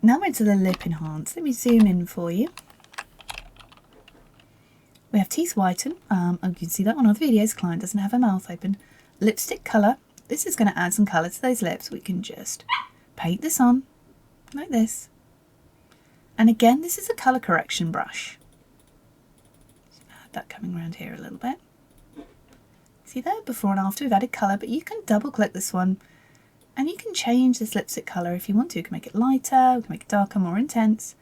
Now we're into the lip enhance. Let me zoom in for you. We have teeth whiten. You can see that on other videos. Client doesn't have her mouth open. Lipstick colour. This is going to add some colour to those lips. We can just paint this on like this. And again, this is a colour correction brush. Add that coming around here a little bit. See there, before and after we've added colour, but you can double click this one and you can change this lipstick colour if you want to. We can make it lighter, we can make it darker, more intense.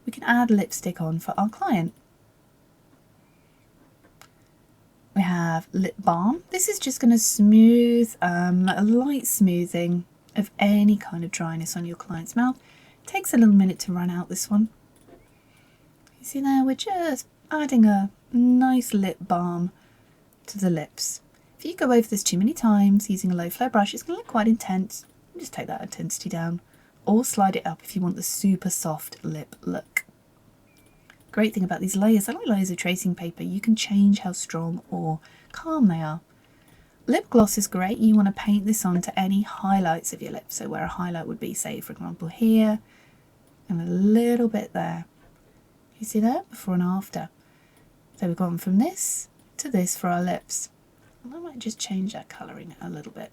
We can add lipstick on for our client. We have lip balm. This is just going to smooth, a light smoothing of any kind of dryness on your client's mouth. It takes a little minute to run out this one. You see there, we're just adding a nice lip balm to the lips. If you go over this too many times using a low flare brush, it's going to look quite intense. Just take that intensity down or slide it up if you want the super soft lip look. Great thing about these layers, I like layers of tracing paper, you can change how strong or calm they are. Lip gloss is great. You want to paint this on to any highlights of your lips. So where a highlight would be, say for example here, and a little bit there. You see that? Before and after. So we've gone from this to this for our lips. And I might just change that colouring a little bit.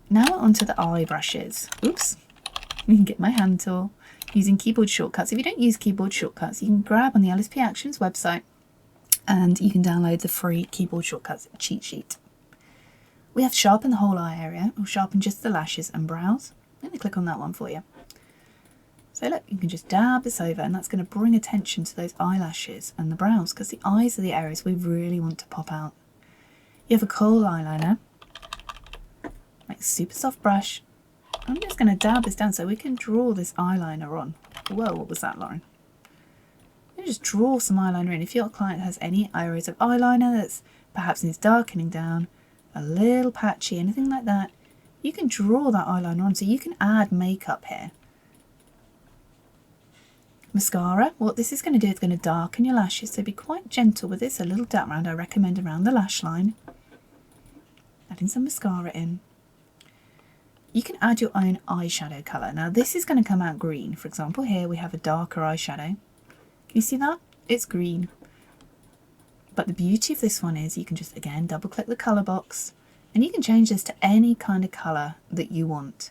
Now we're onto the eye brushes. Oops. You can get my hand tool using keyboard shortcuts. If you don't use keyboard shortcuts, you can grab on the LSP Actions website and you can download the free keyboard shortcuts cheat sheet. We have sharpen the whole eye area, or sharpen just the lashes and brows. Let me click on that one for you. So look, you can just dab this over and that's going to bring attention to those eyelashes and the brows, because the eyes are the areas we really want to pop out. You have a kohl eyeliner, like super soft brush. I'm just going to dab this down so we can draw this eyeliner on. Whoa, what was that, Lauren? You just draw some eyeliner in. If your client has any areas of eyeliner that's perhaps needs darkening down, a little patchy, anything like that, you can draw that eyeliner on so you can add makeup here. Mascara, what this is going to do is going to darken your lashes, so be quite gentle with this. A little dab round, I recommend around the lash line. Adding some mascara in. You can add your own eyeshadow colour. Now this is going to come out green. For example, here we have a darker eyeshadow. Can you see that? It's green. But the beauty of this one is you can just, again, double click the colour box and you can change this to any kind of colour that you want.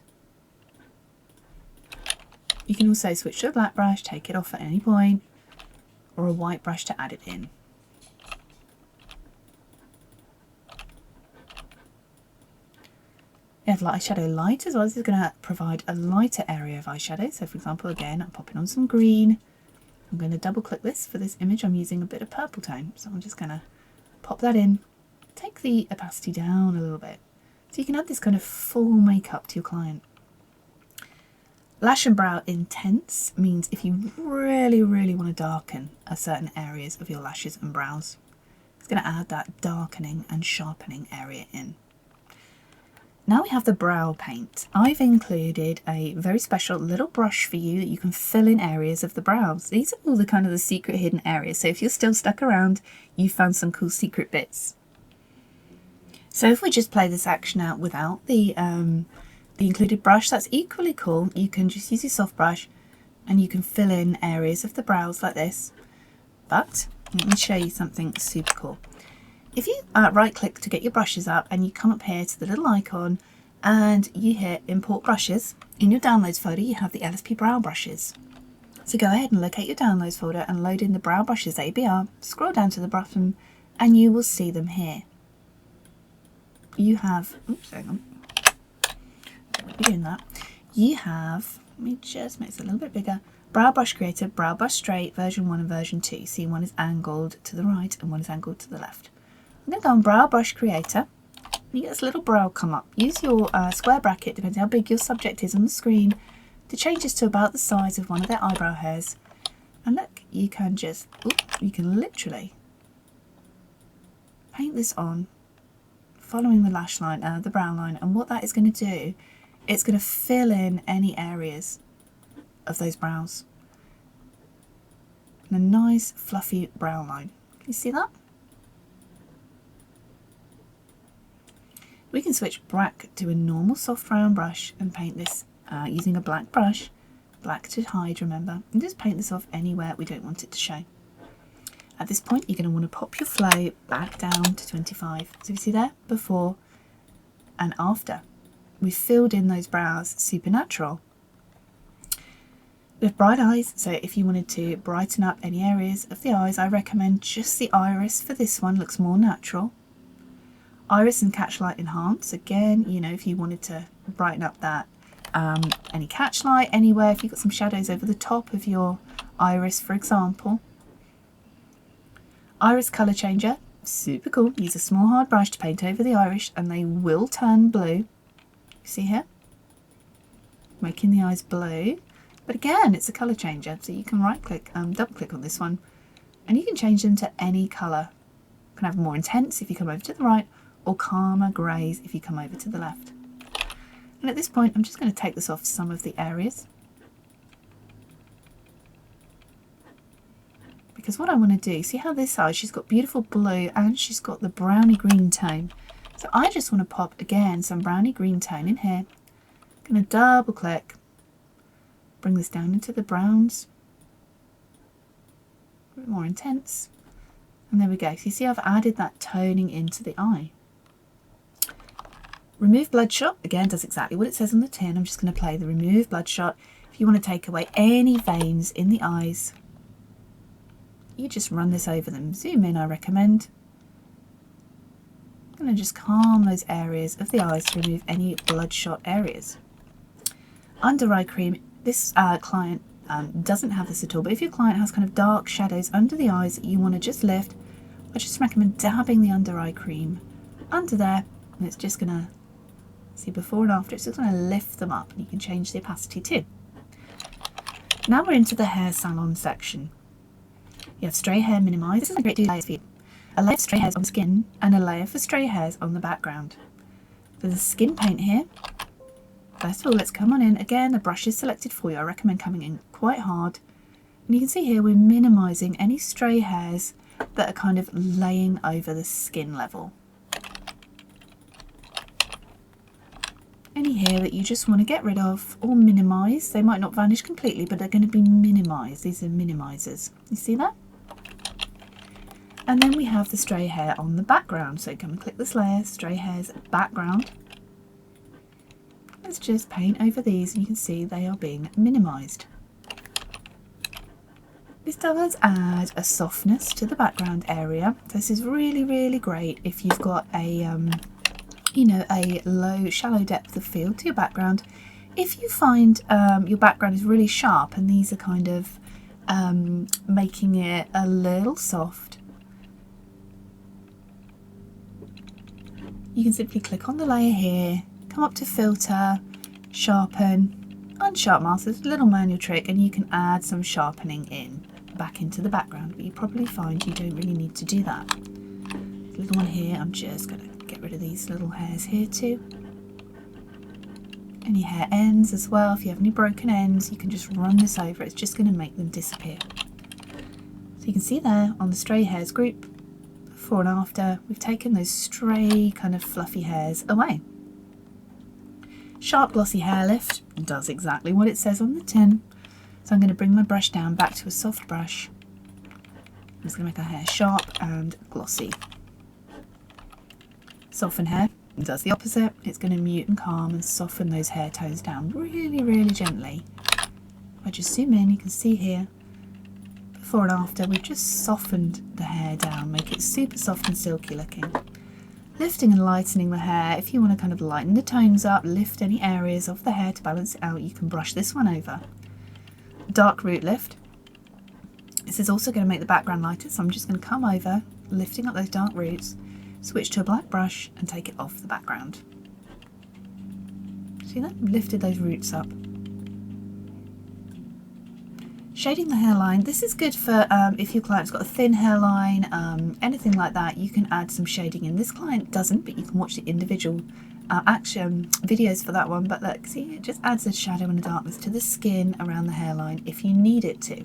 You can also switch to a black brush, take it off at any point, or a white brush to add it in. You have eyeshadow light as well. This is going to provide a lighter area of eyeshadow. So for example, again, I'm popping on some green. I'm going to double click this. For this image, I'm using a bit of purple tone. So I'm just going to pop that in. Take the opacity down a little bit. So you can add this kind of full makeup to your client. Lash and brow intense means if you really, really want to darken certain areas of your lashes and brows, it's going to add that darkening and sharpening area in. Now we have the brow paint. I've included a very special little brush for you that you can fill in areas of the brows. These are all the kind of the secret hidden areas. So if you're still stuck around, you found some cool secret bits. So if we just play this action out without the included brush, that's equally cool. You can just use your soft brush and you can fill in areas of the brows like this. But let me show you something super cool. If you right click to get your brushes up and you come up here to the little icon and you hit import brushes, in your downloads folder you have the LSP brow brushes. So go ahead and locate your downloads folder and load in the brow brushes ABR, scroll down to the bottom and you will see them here. You have, oops, hang on, don't be doing that. You have, let me just make this a little bit bigger, Brow Brush Creator, Brow Brush Straight, version 1 and version 2. See, one is angled to the right and one is angled to the left. I'm going to go on Brow Brush Creator. And you get this little brow come up. Use your square bracket, depending how big your subject is on the screen, to change this to about the size of one of their eyebrow hairs. And look, you can just, you can literally paint this on, following the lash line, the brow line. And what that is going to do, it's going to fill in any areas of those brows. And a nice fluffy brow line. Can you see that? We can switch back to a normal soft round brush and paint this using a black brush Black to hide, remember. And just paint this off anywhere we don't want it to show. At this point, you're going to want to pop your flow back down to 25. So you see there, before and after. We've filled in those brows supernatural. We have bright eyes, so if you wanted to brighten up any areas of the eyes, I recommend just the iris for this one, looks more natural. Iris and catchlight enhance, again, you know, if you wanted to brighten up that any catchlight anywhere, if you've got some shadows over the top of your iris, for example. Iris colour changer, super cool. Use a small hard brush to paint over the iris and they will turn blue. See here? Making the eyes blue. But again, it's a colour changer, so you can right click, double click on this one and you can change them to any colour. You can have more intense if you come over to the right or calmer greys if you come over to the left. And at this point, I'm just going to take this off some of the areas. Because what I want to do, see how this eye, she's got beautiful blue and she's got the browny green tone. So I just want to pop, again, some browny green tone in here. I'm going to double click, bring this down into the browns. A bit more intense. And there we go. So you see I've added that toning into the eye. Remove bloodshot, again, does exactly what it says on the tin. I'm just going to play the remove bloodshot. If you want to take away any veins in the eyes, you just run this over them. Zoom in, I recommend. I'm going to just calm those areas of the eyes to remove any bloodshot areas. Under eye cream, this client doesn't have this at all, but if your client has kind of dark shadows under the eyes that you want to just lift, I just recommend dabbing the under eye cream under there, and it's just going to, see before and after, it's just going to lift them up, and you can change the opacity too. Now we're into the hair salon section. You have stray hair minimise. This is a great layers for you. A layer of stray hairs on the skin and a layer for stray hairs on the background. There's a skin paint here. First of all, let's come on in. Again, the brush is selected for you. I recommend coming in quite hard. And you can see here we're minimising any stray hairs that are kind of laying over the skin level. Any hair that you just want to get rid of or minimise. They might not vanish completely, but they're going to be minimised. These are minimisers. You see that? And then we have the stray hair on the background. So come and click this layer, stray hairs background. Let's just paint over these and you can see they are being minimised. This does add a softness to the background area. This is really, really great if you've got a you know, a low, shallow depth of field to your background. If you find your background is really sharp and these are kind of making it a little soft, you can simply click on the layer here, come up to filter, sharpen, unsharp mask. There's a little manual trick and you can add some sharpening in back into the background, but you probably find you don't really need to do that. This little one here, I'm just going to get rid of these little hairs here too. Any hair ends as well, if you have any broken ends, you can just run this over. It's just going to make them disappear. So you can see there on the stray hairs group, before and after, we've taken those stray kind of fluffy hairs away. Sharp glossy hair lift does exactly what it says on the tin. So I'm going to bring my brush down back to a soft brush. I'm just going to make our hair sharp and glossy. Soften hair does the opposite. It's going to mute and calm and soften those hair tones down really, really gently. If I just zoom in, you can see here, before and after, we've just softened the hair down, make it super soft and silky looking. Lifting and lightening the hair. If you want to kind of lighten the tones up, lift any areas of the hair to balance it out, you can brush this one over. Dark root lift. This is also going to make the background lighter, so I'm just going to come over, lifting up those dark roots, switch to a black brush and take it off the background. See that? Lifted those roots up. Shading the hairline. This is good for if your client's got a thin hairline, anything like that, you can add some shading in. This client doesn't, but you can watch the individual action videos for that one. But look, see, it just adds a shadow and a darkness to the skin around the hairline if you need it to.